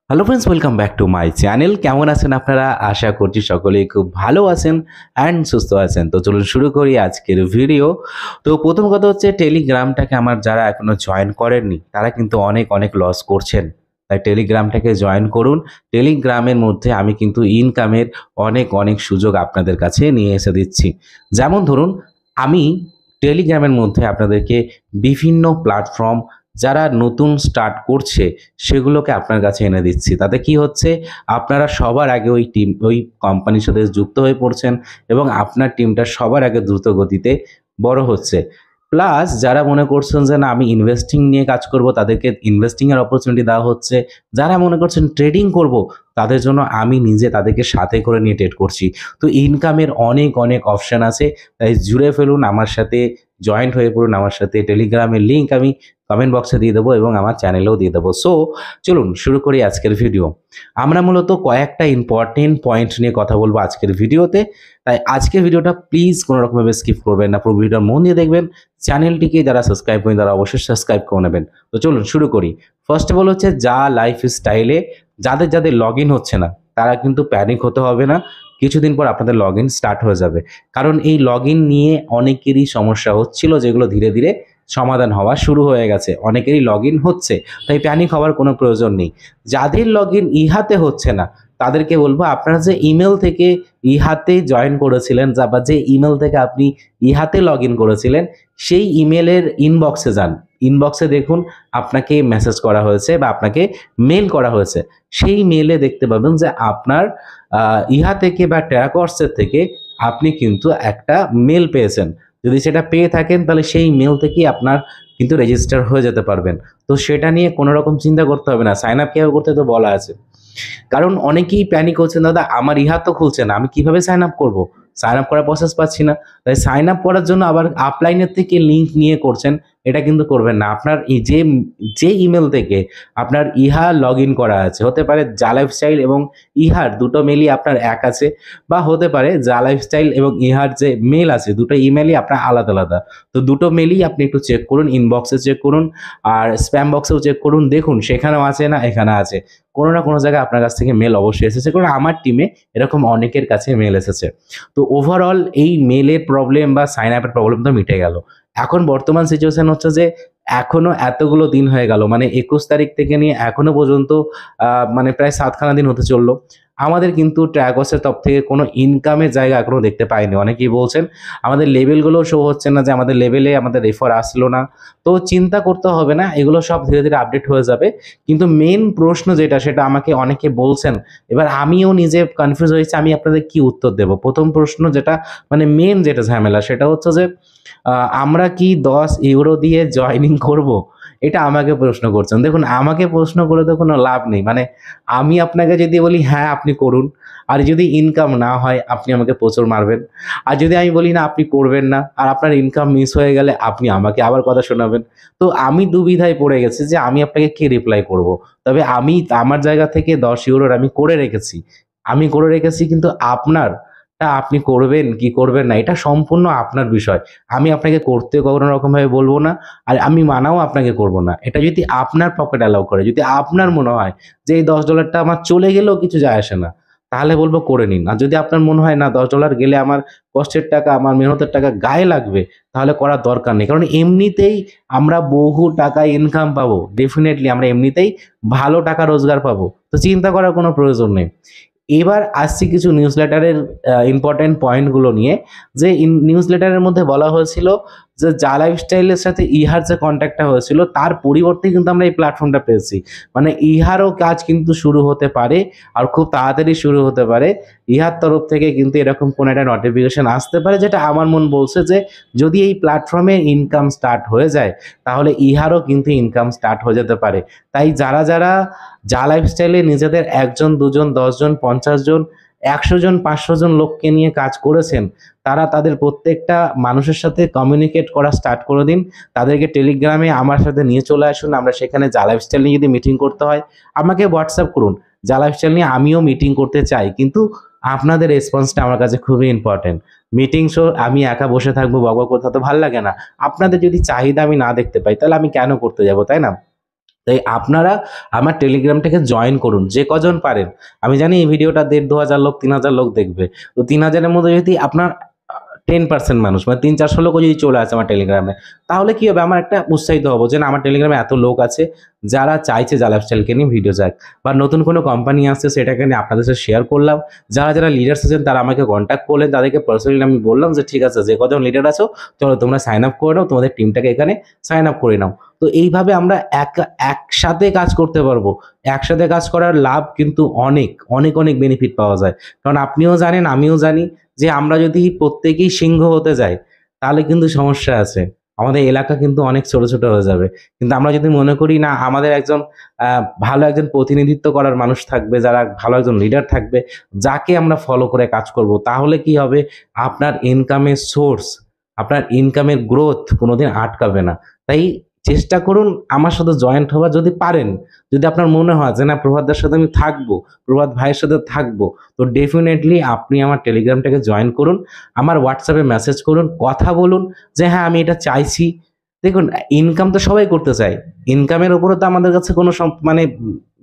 Hello friends, welcome back to my channel. কেমন আছেন আপনারা? আশা করছি সকলেই খুব ভালো আছেন অ্যান্ড সুস্থ আছেন। তো চলুন শুরু করি আজকের ভিডিও। তো প্রথম কথা হচ্ছে, টেলিগ্রামটাকে আমার যারা এখনো জয়েন করেননি তারা কিন্তু অনেক অনেক লস করছেন। তাই টেলিগ্রামটাকে জয়েন করুন। টেলিগ্রামের মধ্যে আমি কিন্তু ইনকামের অনেক অনেক সুযোগ আপনাদের কাছে নিয়ে এসে দিচ্ছি। যেমন ধরুন, আমি টেলিগ্রামের মধ্যে আপনাদেরকে বিভিন্ন প্ল্যাটফর্ম যারা নতুন স্টার্ট করছে সেগুলোকে আপনার কাছে এনে দিচ্ছি। তাতে কি হচ্ছে, আপনারা সবার আগে ওই কোম্পানির সাথে যুক্ত হয়ে পড়ছেন এবং আপনার টিমটা সবার আগে দ্রুত গতিতে বড় হচ্ছে। প্লাস যারা মনে করছেন যে না আমি ইনভেস্টিং নিয়ে কাজ করব, তাদেরকে ইনভেস্টিং এর অপরচুনিটি দেওয়া হচ্ছে। যারা মনে করছেন ট্রেডিং করব, তাদের জন্য আমি নিজে তাদেরকে সাথে করে নিয়ে ট্রেড করছি। তো ইনকামের অনেক অনেক অপশন আছে। তাই জুড়ে ফেলুন আমার সাথে, জয়েন্ট হয়ে পড়ুন আমার সাথে। টেলিগ্রামের লিঙ্ক আমি কমেন্ট বক্সে দিয়ে দেবো এবং আমার চ্যানেলেও দিয়ে দেবো। সো চলুন শুরু করি আজকের ভিডিও। আমরা মূলত কয়েকটা ইম্পর্টেন্ট পয়েন্ট নিয়ে কথা বলবো আজকের ভিডিওতে। তাই আজকের ভিডিওটা প্লিজ কোনো রকমভাবে স্কিপ করবেন না, পুরো ভিডিওটা মন দিয়ে দেখবেন। চ্যানেলটিকে যারা সাবস্ক্রাইব করেন তারা অবশ্যই সাবস্ক্রাইব করে নেবেন। তো চলুন শুরু করি। ফার্স্ট অফ অল হচ্ছে, যা লাইফ স্টাইলে যাদের যাদের লগ ইন হচ্ছে না তারা কিন্তু প্যানিক হতে হবে না। কিছুদিন পর আপনাদের লগ ইন স্টার্ট হয়ে যাবে। কারণ এই লগ ইন নিয়ে অনেকেরই সমস্যা হচ্ছিল, যেগুলো ধীরে ধীরে সমাধান হওয়া শুরু হয়ে গেছে। অনেকেরই লগ ইন হচ্ছে, তাই প্যানিক হওয়ার কোনো প্রয়োজন নেই। যাদের লগ ইন ইহাতে হচ্ছে না তাদেরকে বলবো, আপনারা যে ইমেল থেকে ইহাতে জয়েন করেছিলেন বা যে ইমেল থেকে আপনি ইহাতে লগ ইন করেছিলেন, সেই ইমেলের ইনবক্সে যান। ইনবক্সে দেখুন আপনাকে মেসেজ করা হয়েছে বা আপনাকে মেল করা হয়েছে। সেই মেলে দেখতে পাবেন যে আপনার ইহা থেকে বা টেরাকর্সের থেকে আপনি কিন্তু একটা মেল পেয়েছেন। যদি সেটা পেয়ে থাকেন তাহলে সেই মেল থেকেই আপনার কিন্তু রেজিস্টার হয়ে যেতে পারবেন। তো সেটা নিয়ে কোনো রকম চিন্তা করতে হবে না। সাইন আপ কীভাবে করতে তো বলা আছে। কারণ অনেকেই প্যানিক হচ্ছেন, দাদা আমার ইহা তো খুলছে না, আমি কিভাবে সাইন আপ করবো? সাইন আপ করার প্রসেস পাচ্ছি না। তাই সাইন আপ করার জন্য আবার আপলাইনের থেকে লিঙ্ক নিয়ে করছেন, এটা কিন্তু করবেন না। আপনার এই যে ইমেল থেকে আপনার ইহা লগ ইন করা আছে, হতে পারে জা লাইফস্টাইল এবং ইহার দুটো মেলই আপনার এক আছে, বা হতে পারে জা লাইফস্টাইল এবং ইহার যে মেল আছে দুটো ইমেলই আপনার আলাদা আলাদা। তো দুটো মেলই আপনি একটু চেক করুন, ইনবক্সে চেক করুন আর স্প্যাম বক্সেও চেক করুন, দেখুন সেখানেও আছে না এখানে আছে। কোনো না কোনো জায়গায় আপনার কাছ থেকে মেল অবশ্যই এসেছে, কারণ আমার টিমে এরকম অনেকের কাছে মেল এসেছে। তো ওভারঅল এই মেলের প্রবলেম বা সাইন আপের প্রবলেম তো মিটে গেল। এখন বর্তমান সিচুয়েশন হচ্ছে যে এখনো এতগুলো দিন হয়ে গেল, মানে 21 তারিখ থেকে নিয়ে এখনো পর্যন্ত মানে প্রায় 7খানা দিন হতে চললো, আমাদের কিন্তু ট্র্যাকসের তরফ থেকে কোনো ইনকামের জায়গা এখনো দেখতে পাইনি। অনেকেই বলছেন আমাদের লেভেলগুলো শো হচ্ছে না, যে আমাদের লেভেলে আমাদের রেফার আসলো না। তো চিন্তা করতে হবে না, এগুলো সব ধীরে ধীরে আপডেট হয়ে যাবে। কিন্তু মেন প্রশ্ন যেটা, সেটা আমাকে অনেকে বলছেন, এবার আমিও নিজে কনফিউজ হয়েছি আমি আপনাদের কি উত্তর দেব। প্রথম প্রশ্ন যেটা, মানে মেন যেটা ঝামেলা, সেটা হচ্ছে যে আমরা কি 10 ইউরো দিয়ে জয়েনিং করব? এটা আমাকে প্রশ্ন করছেন। দেখুন, আমাকে প্রশ্ন করে তো কোনো লাভ নেই। মানে আমি আপনাকে যদি বলি হ্যাঁ আপনি করুন, আর যদি ইনকাম না হয় আপনি আমাকে প্রচুর মারবেন। আর যদি আমি বলি না আপনি করবেন না, আর আপনার ইনকাম মিস হয়ে গেলে আপনি আমাকে আবার কথা শোনাবেন। তো আমি দুবিধায় পড়ে গেছি যে আমি আপনাকে কি রিপ্লাই করব। তবে আমি আমার জায়গা থেকে 10 ইউরোর আমি করে রেখেছি। আমি করে রেখেছি, কিন্তু আপনারটা আপনি করবেন কি করবেন না এটা সম্পূর্ণ আপনার বিষয়। আমি আপনাকে করতে কোনো রকমভাবে বলব না, আর আমি মানাও আপনাকে করব না। এটা যদি আপনার পকেট অ্যালাউ করে, যদি আপনার মনে হয় যে এই $10টা আমার চলে গেলেও কিছু যায় আসে না, তাহলে বলব করে নিন। আর যদি আপনার মনে হয় না $10 গেলে আমার কষ্টের টাকা, আমার মেহনতের টাকা গায়ে লাগবে, তাহলে করার দরকার নেই। কারণ এমনিতেই আমরা বহু টাকা ইনকাম পাবো। ডেফিনিটলি আমরা এমনিতেই ভালো টাকা রোজগার পাবো। তো চিন্তা করার কোনো প্রয়োজন নেই। এবার আসছি কিছু নিউজ লেটারের ইম্পর্টেন্ট পয়েন্টগুলো নিয়ে। যে নিউজ লেটারের মধ্যে বলা হয়েছিল যে জা লাইফস্টাইলের সাথে ইহার যে কন্ট্যাক্টটা হয়েছিল তার পরিবর্তে কিন্তু আমরা এই প্ল্যাটফর্মটা পেয়েছি। মানে ইহারও কাজ কিন্তু শুরু হতে পারে, আর খুব তাড়াতাড়ি শুরু হতে পারে। ইহার তরফ থেকে কিন্তু এরকম কোনো একটা নোটিফিকেশন আসতে পারে, যেটা আমার মন বলছে যে যদি এই প্ল্যাটফর্মে ইনকাম স্টার্ট হয়ে যায় তাহলে ইহারও কিন্তু ইনকাম স্টার্ট হয়ে যেতে পারে। তাই যারা যারা জা লাইফস্টাইলে নিজেদের 1 জন 2 জন 10 জন 50 জন 100 জন 500 জন লোককে নিয়ে কাজ করেছেন, তারা তাদের প্রত্যেকটা মানুষের সাথে কমিউনিকেট করা স্টার্ট করে দিন। তাদেরকে টেলিগ্রামে আমার সাথে নিয়ে চলে আসুন। আমরা সেখানে জা লাইফস্টাইল নিয়ে যদি মিটিং করতে হয় আমাকে হোয়াটসঅ্যাপ করুন। জা লাইফস্টাইল নিয়ে আমিও মিটিং করতে চাই, কিন্তু আপনাদের রেসপন্সটা আমার কাছে খুবই ইম্পর্টেন্ট। মিটিং শো আমি একা বসে থাকবো বকবক করতে তো ভালো লাগে না। আপনাদের যদি চাহিদা আমি না দেখতে পাই তাহলে আমি কেন করতে যাব, তাই না? তাই আপনারা আমার টেলিগ্রামটাকে জয়েন করুন, যে কজন পারেন। আমি জানি এই ভিডিওটা 1,500-2,000 লোক 3,000 লোক দেখবে। তো 3,000-এর মধ্যে যদি আপনার 10% মানুষ মানে 300-400 লোকও যদি চলে আসে আমার টেলিগ্রামে, তাহলে কি হবে, আমার একটা উৎসাহিত হবো যে না, আমার টেলিগ্রামে এত লোক আছে যারা চাইছে যা লাইফস্টাইলকে নিয়ে ভিডিও যাক, বা নতুন কোনো কোম্পানি আসছে সেটাকে নিয়ে আপনাদের সাথে শেয়ার করলাম। যারা যারা লিডার্স আছেন তারা আমাকে কন্ট্যাক্ট করলেন, তাদেরকে পার্সোনালি আমি বললাম যে ঠিক আছে, যে কজন লিডার আছো চলো তোমরা সাইন আপ করে নাও, তোমাদের টিমটাকে এখানে সাইন আপ করে নাও। তো এইভাবে আমরা একসাথে কাজ করতে পারবো। একসাথে কাজ করার লাভ কিন্তু অনেক অনেক অনেক বেনিফিট পাওয়া যায়। কারণ আপনিও জানেন, আমিও জানি যে আমরা যদি প্রত্যেকেই সিংহ হতে যাই তাহলে কিন্তু সমস্যা আছে। আমাদের এলাকা কিন্তু অনেক ছোট ছোট হয়ে যাবে। কিন্তু আমরা যদি মনে করি না, আমাদের একজন ভালো একজন প্রতিনিধিত্ব করার মানুষ থাকবে, যারা ভালো একজন লিডার থাকবে, যাকে আমরা ফলো করে কাজ করব, তাহলে কি হবে, আপনার ইনকামের সোর্স, আপনার ইনকামের গ্রোথ কোনোদিন আটকাবে না। তাই চেষ্টা করুন আমার সাথে জয়েন্ট হওয়ার, যদি পারেন। যদি আপনার মনে হয় যে না, প্রভাতদার সাথে আমি থাকবো, প্রভাত ভাইয়ের সাথে থাকবো, তো ডেফিনেটলি আপনি আমার টেলিগ্রামটাকে জয়েন করুন, আমার হোয়াটসঅ্যাপে মেসেজ করুন, কথা বলুন যে হ্যাঁ আমি এটা চাইছি। দেখুন, ইনকাম তো সবাই করতে চায়, ইনকামের উপরে তো আমাদের কাছে কোনো মানে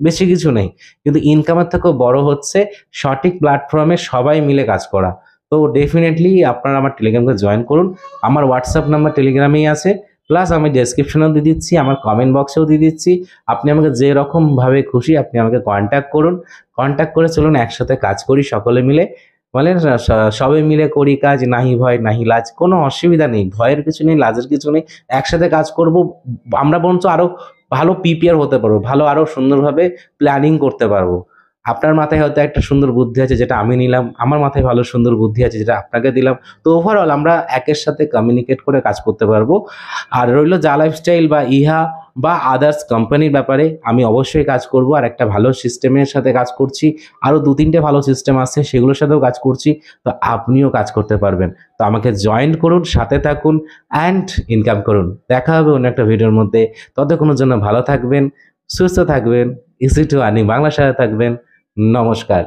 বেশি কিছু নেই, কিন্তু ইনকামের থেকেও বড় হচ্ছে সঠিক প্ল্যাটফর্মে সবাই মিলে কাজ করা। তো ডেফিনেটলি আপনারা আমার টেলিগ্রামকে জয়েন করুন। আমার হোয়াটসঅ্যাপ নাম্বার টেলিগ্রামেই আছে, প্লাস আমি ডেসক্রিপশনেও দিয়ে দিচ্ছি, আমার কমেন্ট বক্সেও দিয়ে দিচ্ছি। আপনি আমাকে যে রকমভাবে খুশি আপনি আমাকে কন্ট্যাক্ট করুন, কন্ট্যাক্ট করে চলুন একসাথে কাজ করি সকলে মিলে। বলে সবাই মিলে করি কাজ, নাহি ভয় নাহি লাজ, কোনো অসুবিধা নেই, ভয়ের কিছু নেই, লাজের কিছু নেই। একসাথে কাজ করব, আমরা বরঞ্চ আরো ভালো প্রিপেয়ার হতে পারবো, ভালো আরো সুন্দরভাবে প্ল্যানিং করতে পারবো। আপনার মাথায় হয়তো একটা সুন্দর বুদ্ধি আছে যেটা আমি নিলাম, আমার মাথায় ভালো সুন্দর বুদ্ধি আছে যেটা আপনাকে দিলাম। তো ওভারঅল আমরা একের সাথে কমিউনিকেট করে কাজ করতে পারবো। আর রইল যা লাইফস্টাইল বা ইহা বা আদার্স কোম্পানির ব্যাপারে, আমি অবশ্যই কাজ করব, আর একটা ভালো সিস্টেমের সাথে কাজ করছি। আরও 2-3টে ভালো সিস্টেম আছে, সেগুলোর সাথেও কাজ করছি। তো আপনিও কাজ করতে পারবেন। তো আমাকে জয়েন করুন, সাথে থাকুন অ্যান্ড ইনকাম করুন। দেখা হবে অন্য একটা ভিডিওর মধ্যে। ততক্ষণের জন্য ভালো থাকবেন, সুস্থ থাকবেন, ইজি টু আর্নিং বাংলার সাথে থাকবেন। নমস্কার।